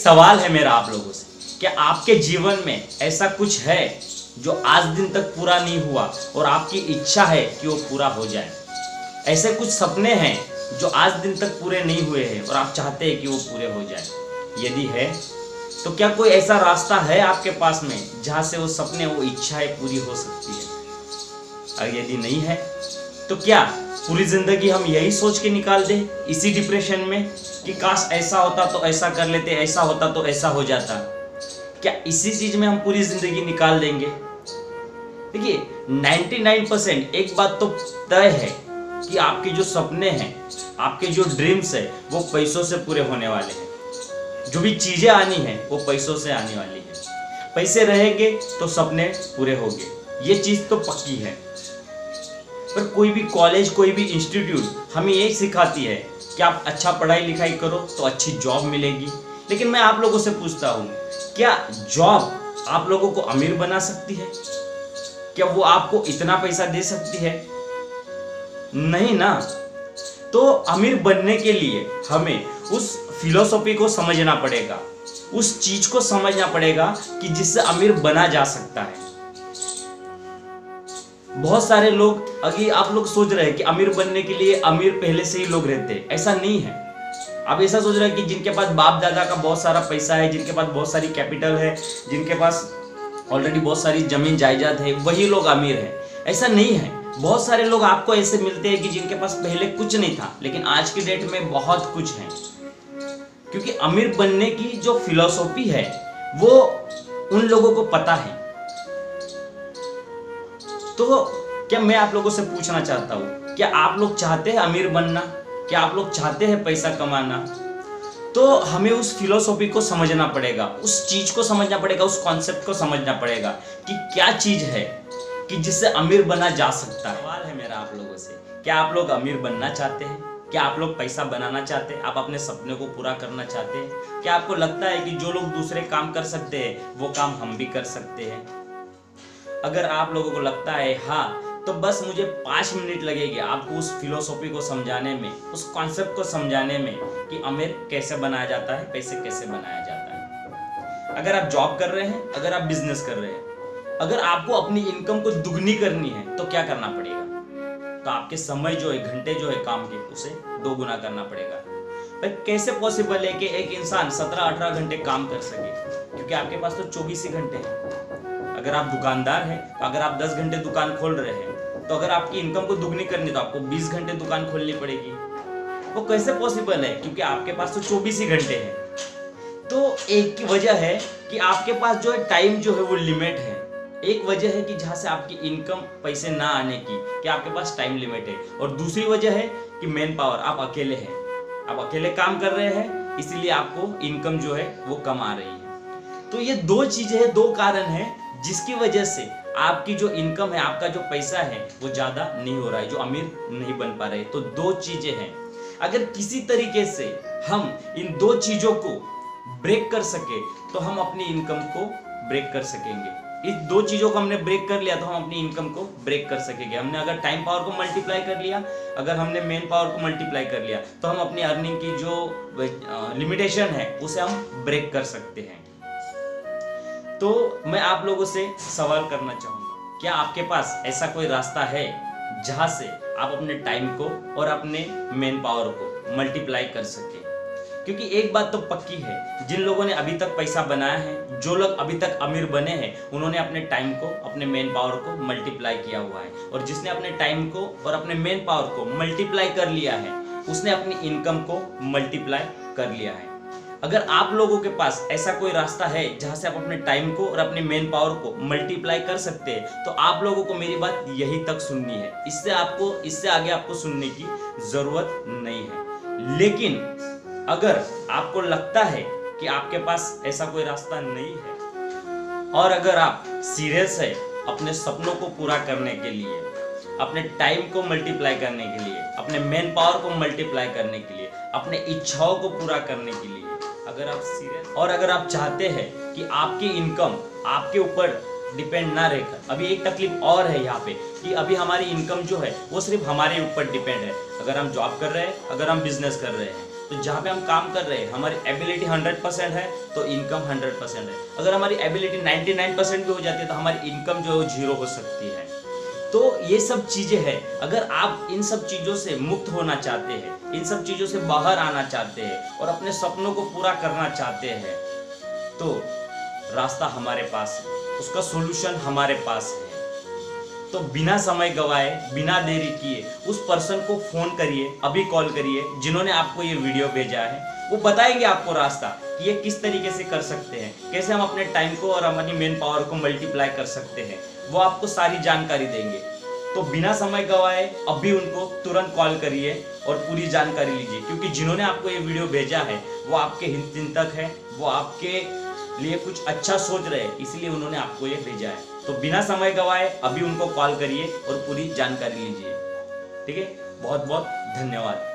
सवाल है मेरा आप लोगों से, क्या आपके जीवन में ऐसा कुछ है जो आज दिन तक पूरा नहीं हुआ और आपकी इच्छा है कि वो पूरा हो जाए? ऐसे कुछ सपने हैं जो आज दिन तक पूरे नहीं हुए हैं और आप चाहते हैं कि वो पूरे हो जाए? यदि है तो क्या कोई ऐसा रास्ता है आपके पास में जहां से वो सपने, वो इच्छाएं पूरी हो सकती है? और यदि नहीं है तो क्या पूरी जिंदगी हम यही सोच के निकाल दें इसी डिप्रेशन में कि काश ऐसा होता तो ऐसा कर लेते, ऐसा होता तो ऐसा हो जाता? क्या इसी चीज में हम पूरी जिंदगी निकाल देंगे? देखिए 99% एक बात तो तय है कि आपके जो सपने हैं, आपके जो ड्रीम्स है, वो पैसों से पूरे होने वाले हैं। जो भी चीजें आनी है वो पैसों से आने वाली है। पैसे रहेंगे तो सपने पूरे होंगे, ये चीज तो पक्की है। पर कोई भी कॉलेज, कोई भी इंस्टीट्यूट हमें यही सिखाती है कि आप अच्छा पढ़ाई लिखाई करो तो अच्छी जॉब मिलेगी। लेकिन मैं आप लोगों से पूछता हूँ, क्या जॉब आप लोगों को अमीर बना सकती है? क्या वो आपको इतना पैसा दे सकती है? नहीं ना। तो अमीर बनने के लिए हमें उस फिलॉसफी को समझना पड़ेगा, उस चीज को समझना पड़ेगा कि जिससे अमीर बना जा सकता है। बहुत सारे लोग, अभी आप लोग सोच रहे हैं कि अमीर बनने के लिए अमीर पहले से ही लोग रहते हैं, ऐसा नहीं है। आप ऐसा सोच रहे हैं कि जिनके पास बाप दादा का बहुत सारा पैसा है, जिनके पास बहुत सारी कैपिटल है, जिनके पास ऑलरेडी बहुत सारी जमीन जायदाद है, वही लोग अमीर है। ऐसा नहीं है। बहुत सारे लोग आपको ऐसे मिलते हैं कि जिनके पास पहले कुछ नहीं था लेकिन आज की डेट में बहुत कुछ है। क्योंकि अमीर बनने की जो फिलॉसफी है वो उन लोगों को पता है। तो क्या मैं आप लोगों से पूछना चाहता हूं, क्या आप लोग चाहते हैं अमीर बनना? क्या आप लोग चाहते हैं पैसा कमाना? तो हमें उस फिलॉसफी को समझना पड़ेगा, उस चीज को समझना पड़ेगा, उस कॉन्सेप्ट को समझना पड़ेगा कि क्या चीज है कि जिससे अमीर बना जा सकता है। सवाल है मेरा आप लोगों से, क्या आप लोग अमीर बनना चाहते हैं? क्या आप लोग पैसा बनाना चाहते हैं? आप अपने सपने को पूरा करना चाहते हैं? क्या आपको लगता है कि जो लोग दूसरे काम कर सकते हैं वो काम हम भी कर सकते हैं? अगर आप लोगों को लगता है हाँ, तो बस मुझे 5 मिनट लगेंगे आपको उस फिलॉसफी को समझाने में, उस कॉन्सेप्ट को समझाने में कि अमीर कैसे बनाया जाता है, पैसे कैसे बनाया जाता है। अगर आप जॉब कर रहे हैं, अगर आप बिजनेस कर रहे हैं, अगर आपको अपनी इनकम को दुगनी करनी है तो क्या करना पड़ेगा? तो आपके समय जो है, घंटे जो है काम के, उसे 2 गुना करना पड़ेगा। पर कैसे पॉसिबल है कि एक इंसान 17-18 घंटे काम कर सके? क्योंकि आपके पास तो 24 ही घंटे हैं। अगर आप दुकानदार हैं तो अगर आप 10 घंटे दुकान खोल रहे हैं तो अगर आपकी इनकम को दुगनी करनी तो आपको 20 घंटे दुकान खोलनी पड़ेगी। वो कैसे पॉसिबल है? क्योंकि आपके पास तो 24 ही घंटे हैं। तो एक की वजह है कि आपके पास जो है टाइम जो है वो लिमिट है। एक वजह है कि जहां से आपकी इनकम, पैसे ना आने की, कि आपके पास टाइम लिमिट है। और दूसरी वजह है कि मैन पावर, आप अकेले हैं, आप अकेले काम कर रहे हैं, इसीलिए आपको इनकम जो है वो कम आ रही है। तो ये 2 चीजें हैं, 2 कारण हैं जिसकी वजह से आपकी जो इनकम है, आपका जो पैसा है वो ज्यादा नहीं हो रहा है, जो अमीर नहीं बन पा रहे। तो 2 चीजें हैं। अगर किसी तरीके से हम इन 2 चीजों को ब्रेक कर सके तो हम अपनी इनकम को ब्रेक कर सकेंगे। इस 2 चीजों को हमने ब्रेक कर लिया तो हम अपनी इनकम को ब्रेक कर सकेंगे। हमने अगर टाइम पावर को मल्टीप्लाई कर लिया, अगर हमने मेन पावर को मल्टीप्लाई कर लिया तो हम अपनी अर्निंग की जो लिमिटेशन है उसे हम ब्रेक कर सकते हैं। तो मैं आप लोगों से सवाल करना चाहूंगा, क्या आपके पास ऐसा कोई रास्ता है जहां से आप अपने टाइम को और अपने मेन पावर को मल्टीप्लाई कर सके? क्योंकि एक बात तो पक्की है, जिन लोगों ने अभी तक पैसा बनाया है, जो लोग अभी तक अमीर बने हैं, उन्होंने अपने टाइम को, अपने मेन पावर को मल्टीप्लाई किया हुआ है। और जिसने अपने टाइम को और अपने मेन पावर को मल्टीप्लाई कर लिया है, उसने अपनी इनकम को मल्टीप्लाई कर लिया है। अगर आप लोगों के पास ऐसा कोई रास्ता है जहां से आप अपने टाइम को और अपने मेन पावर को मल्टीप्लाई कर सकते हैं तो आप लोगों को मेरी बात यहीं तक सुननी है। इससे आगे आपको सुनने की जरूरत नहीं है। लेकिन अगर आपको लगता है कि आपके पास ऐसा कोई रास्ता नहीं है और अगर आप सीरियस है अपने सपनों को पूरा करने के लिए, अपने टाइम को मल्टीप्लाई करने के लिए, अपने मेन पावर को मल्टीप्लाई करने के लिए, अपने इच्छाओं को पूरा करने के लिए, अगर आप सीरियस और अगर आप चाहते हैं कि आपकी इनकम आपके ऊपर डिपेंड ना रहकर, अभी एक तकलीफ और है यहाँ पे कि अभी हमारी इनकम जो है वो सिर्फ हमारे ऊपर डिपेंड है। अगर हम जॉब कर रहे हैं, अगर हम बिजनेस कर रहे हैं, तो जहाँ पे हम काम कर रहे हैं हमारी एबिलिटी 100% है तो इनकम 100% है। अगर हमारी एबिलिटी 99% भी हो जाती है तो हमारी इनकम जो है 0 हो सकती है। तो ये सब चीजें हैं। अगर आप इन सब चीजों से मुक्त होना चाहते हैं, इन सब चीजों से बाहर आना चाहते हैं और अपने सपनों को पूरा करना चाहते हैं तो रास्ता हमारे पास है, उसका सॉल्यूशन हमारे पास है। तो बिना समय गवाए, बिना देरी किए उस पर्सन को फोन करिए, अभी कॉल करिए जिन्होंने आपको ये वीडियो भेजा है। वो बताएंगे आपको रास्ता कि ये किस तरीके से कर सकते हैं, कैसे हम अपने टाइम को और हमारी मेन पावर को मल्टीप्लाई कर सकते हैं। वो आपको सारी जानकारी देंगे। तो बिना समय गवाए अभी उनको तुरंत कॉल करिए और पूरी जानकारी लीजिए, क्योंकि जिन्होंने आपको ये वीडियो भेजा है वो आपके हितचिंतक है, वो आपके लिए कुछ अच्छा सोच रहे हैं, इसलिए उन्होंने आपको ये भेजा है। तो बिना समय गवाए अभी उनको कॉल करिए और पूरी जानकारी लीजिए। ठीक है, बहुत बहुत धन्यवाद।